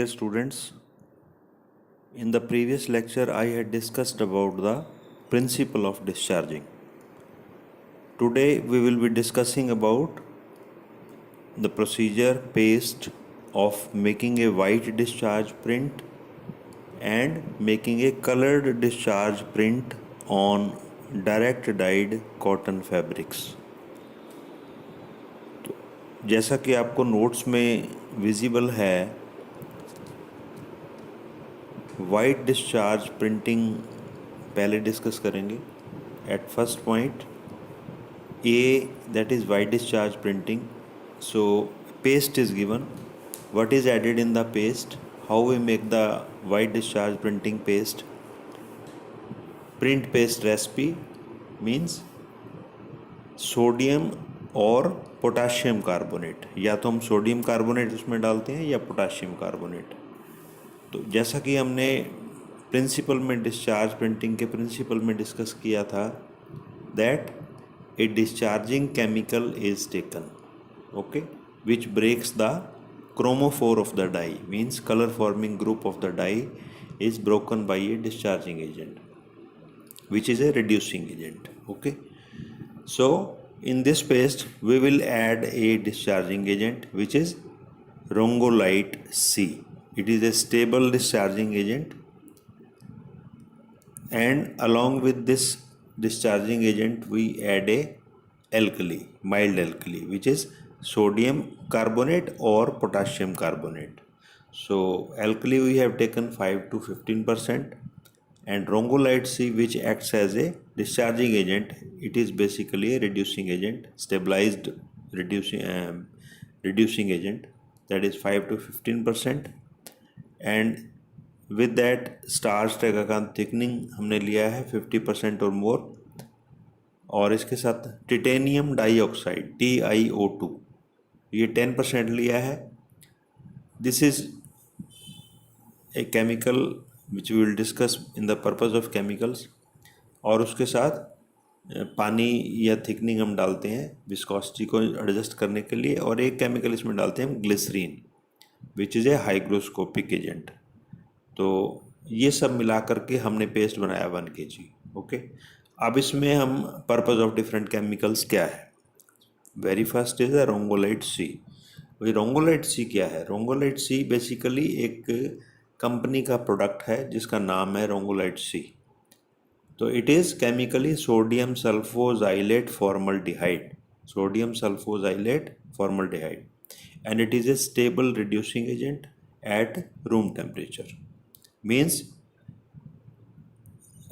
Dear students, in the previous lecture I had discussed about the principle of discharging. Today we will be discussing about the procedure paste of making a white discharge print and making a colored discharge print on direct dyed cotton fabrics. जैसा कि आपको notes में visible है, white discharge printing पहले discuss करेंगे. At first point A, that is white discharge printing. So paste is given. What is added in the paste, how we make the white discharge printing paste. Print paste recipe means sodium और potassium carbonate, या तो हम sodium carbonate उसमें डालते हैं या potassium carbonate. तो जैसा कि हमने प्रिंसिपल में डिस्चार्ज प्रिंटिंग के प्रिंसिपल में डिस्कस किया था, that a discharging chemical is taken, okay, which breaks the chromophore of the dye, means color forming group of the dye is broken by a discharging agent, which is a reducing agent. Okay, so in this paste we will add a discharging agent which is Rongolite C. It is a stable discharging agent, and along with this discharging agent we add a alkali, mild alkali, which is sodium carbonate or potassium carbonate. So alkali we have taken 5 to 15%, and Rongolite C, which acts as a discharging agent, it is basically a reducing agent, stabilized reducing agent, that is 5 to 15%. and with that starch tragacanth thickening हमने लिया है 50% और मोर, और इसके साथ titanium dioxide TiO2 ये 10% लिया है. This is a chemical which we will discuss in the purpose of chemicals. और उसके साथ पानी या थिकनिंग हम डालते हैं विस्कोसिटी को एडजस्ट करने के लिए, और एक केमिकल इसमें डालते हैं हम glycerine, which is a hygroscopic agent. तो ये सब मिला करके हमने पेस्ट बनाया 1 kg. ओके, अब इसमें हम पर्पस ऑफ डिफरेंट केमिकल्स क्या है. Very first is Rongalite C. भाई रोंगोलाइट सी क्या है? रोंगोलाइट सी बेसिकली एक कंपनी का प्रोडक्ट है जिसका नाम है रोंगोलाइट सी. तो it is chemically sodium sulfoxylate formaldehyde, sodium sulfoxylate formaldehyde, and it is a stable reducing agent at room temperature. Means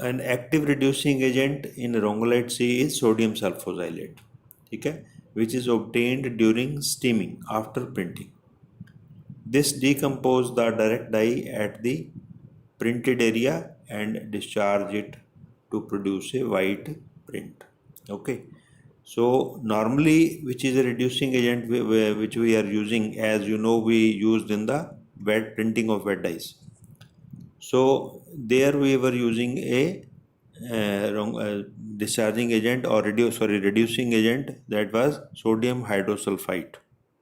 an active reducing agent in Rongolite C is sodium sulfoxylate, ठीक है, which is obtained during steaming after printing. This decompose the direct dye at the printed area and discharge it to produce a white print. Okay, so normally which is a reducing agent which we are using, as you know, we used in the wet printing of wet dyes. So there we were using a discharging agent or reducing agent, that was sodium hydrosulfite.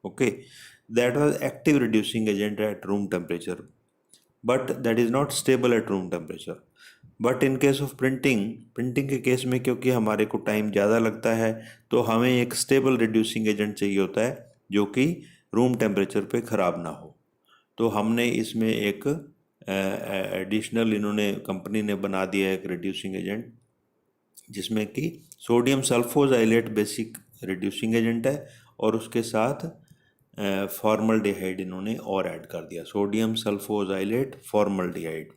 Okay, that was active reducing agent at room temperature, but that is not stable at room temperature. But in case of printing के case में क्योंकि हमारे को time ज़्यादा लगता है, तो हमें एक स्टेबल रिड्यूसिंग एजेंट चाहिए होता है जो कि रूम टेम्परेचर पे ख़राब ना हो. तो हमने इसमें एक एडिशनल इन्होंने कंपनी ने बना दिया एक रिड्यूसिंग एजेंट, जिसमें कि सोडियम सल्फोजाइलेट बेसिक रिड्यूसिंग एजेंट है, और उसके साथ फॉर्मल्डिहाइड इन्होंने और ऐड कर दिया, सोडियम सल्फोजाइलेट फॉर्मल्डिहाइड.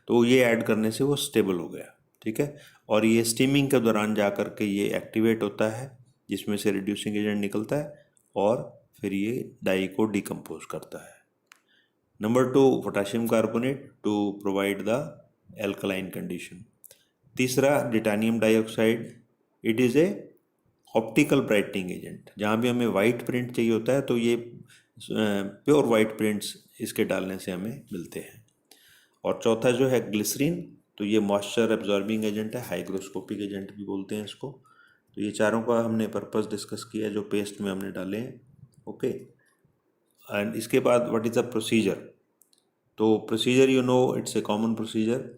तो ये ऐड करने से वो स्टेबल हो गया. ठीक है, और ये स्टीमिंग के दौरान जा कर के ये एक्टिवेट होता है, जिसमें से रिड्यूसिंग एजेंट निकलता है, और फिर ये डाई को डिकम्पोज करता है. Number 2, potassium carbonate to provide the alkaline condition. तीसरा, titanium dioxide, it is a optical brightening agent. जहाँ भी हमें वाइट प्रिंट चाहिए होता है तो ये प्योर वाइट प्रिंट्स इसके डालने से हमें मिलते हैं. और चौथा जो है ग्लिसरीन, तो ये मॉइस्चर एब्जॉर्बिंग एजेंट है, हाइग्रोस्कोपिक एजेंट भी बोलते हैं इसको. तो ये चारों का हमने पर्पस डिस्कस किया जो पेस्ट में हमने डाले हैं. ओके, एंड इसके बाद व्हाट इज़ द प्रोसीजर. तो procedure you know, it's a common procedure.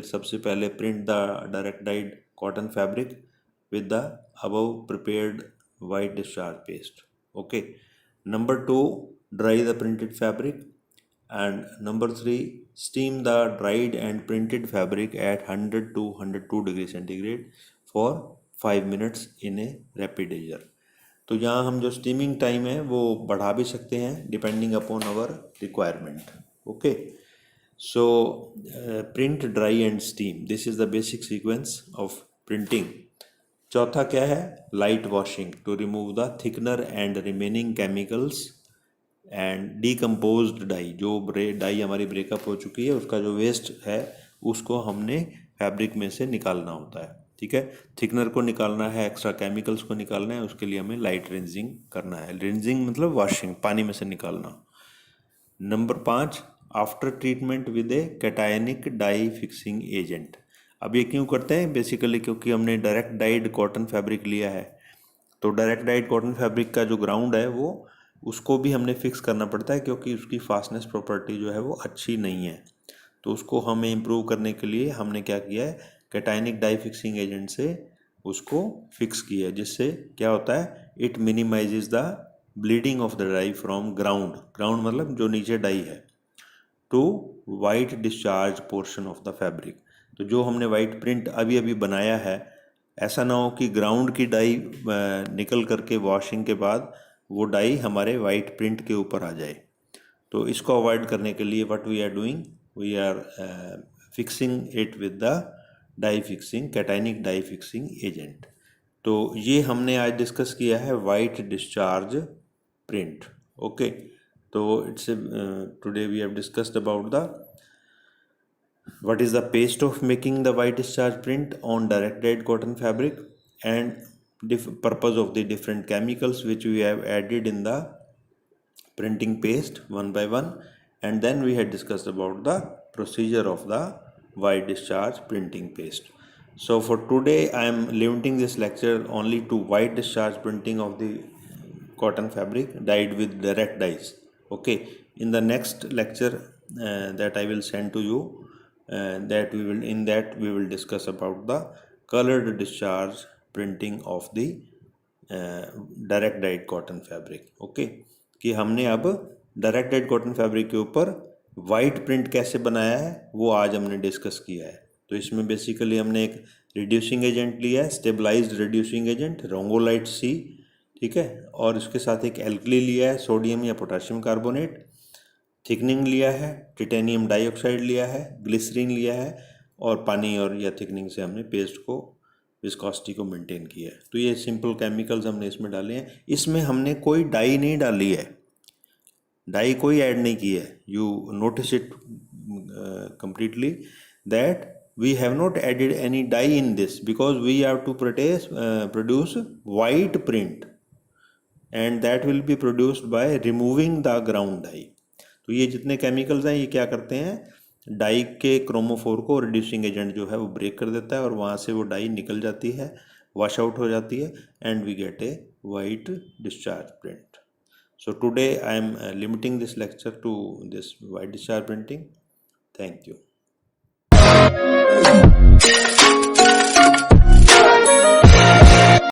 सबसे पहले print the direct died cotton fabric with the above prepared white discharge paste. Okay. Number 2, dry the printed fabric, and number 3, steam the dried and printed fabric at 100 to 102 degree centigrade for 5 minutes in a rapidizer. तो यहाँ हम जो steaming time है वो बढ़ा भी सकते हैं depending upon our requirement. Okay. So print, dry and steam, this is the basic sequence of printing. चौथा क्या है? Light washing to remove the thickener and remaining chemicals and decomposed dye. जो डाई हमारी ब्रेकअप हो चुकी है उसका जो वेस्ट है उसको हमने फैब्रिक में से निकालना होता है. ठीक है. थिकनर को निकालना है, एक्स्ट्रा केमिकल्स को निकालना है, उसके लिए हमें लाइट रिंजिंग करना है. रिंजिंग मतलब वॉशिंग, पानी में से निकालना. Number 5, after treatment with a cationic dye fixing agent. अब ये क्यों करते हैं? बेसिकली क्योंकि हमने डायरेक्ट डाइड कॉटन फैब्रिक लिया है. तो डायरेक्ट डाइड कॉटन फैब्रिक का जो ग्राउंड है वो उसको भी हमने फिक्स करना पड़ता है क्योंकि उसकी फास्टनेस प्रॉपर्टी जो है वो अच्छी नहीं है. तो उसको हमें इम्प्रूव करने के लिए हमने क्या किया है? कैटायनिक डाई फिक्सिंग एजेंट से उसको फिक्स किया है, जिससे क्या होता है? It minimizes the bleeding of the dye from ground. Ground मतलब जो नीचे डाई है, to white discharge portion of the fabric. तो जो हमने वाइट प्रिंट अभी अभी बनाया है, ऐसा ना हो कि ग्राउंड की डाई निकल करके वॉशिंग के बाद वो डाई हमारे वाइट प्रिंट के ऊपर आ जाए. तो इसको अवॉइड करने के लिए what we are doing, we are fixing it with the dye fixing, cationic dye fixing agent. तो ये हमने आज डिस्कस किया है वाइट डिस्चार्ज प्रिंट. ओके. तो it's today we have discussed about the what is the paste of making the white discharge print on direct dyed cotton fabric and purpose of the different chemicals which we have added in the printing paste one by one, and then we had discussed about the procedure of the white discharge printing paste. So for today I am limiting this lecture only to white discharge printing of the cotton fabric dyed with direct dyes. Okay. In the next lecture that I will send to you, that we will discuss about the colored discharge printing of the direct dyed cotton fabric. Okay. कि हमने अब direct died cotton fabric के ऊपर white print कैसे बनाया है वो आज हमने डिस्कस किया है. तो इसमें बेसिकली हमने एक रिड्यूसिंग एजेंट लिया है, स्टेबलाइज्ड रिड्यूसिंग एजेंट रोंगोलाइट C. ठीक है. और इसके साथ एक एल्कली लिया है, सोडियम या पोटाशियम कार्बोनेट. थिकनिंग लिया है, टिटेनियम डाइऑक्साइड लिया है, ग्लिसरीन लिया है, और पानी और या थिकनिंग से हमने पेस्ट को, विस्कोसिटी को मेंटेन किया है. तो ये सिंपल केमिकल्स हमने इसमें डाले हैं. इसमें हमने कोई डाई नहीं डाली है, डाई कोई ऐड नहीं की है. You notice it completely that we have not added any dye in this because we have to produce white print, and that will be produced by removing the ground dye. तो ये जितने chemicals हैं ये क्या करते हैं? Die के chromophore को रिड्यूसिंग एजेंट जो है वो ब्रेक कर देता है और वहाँ से वो डाई निकल जाती है, वॉश आउट हो जाती है, and we get a white discharge print. So today I am limiting this lecture to this white discharge printing. Thank you.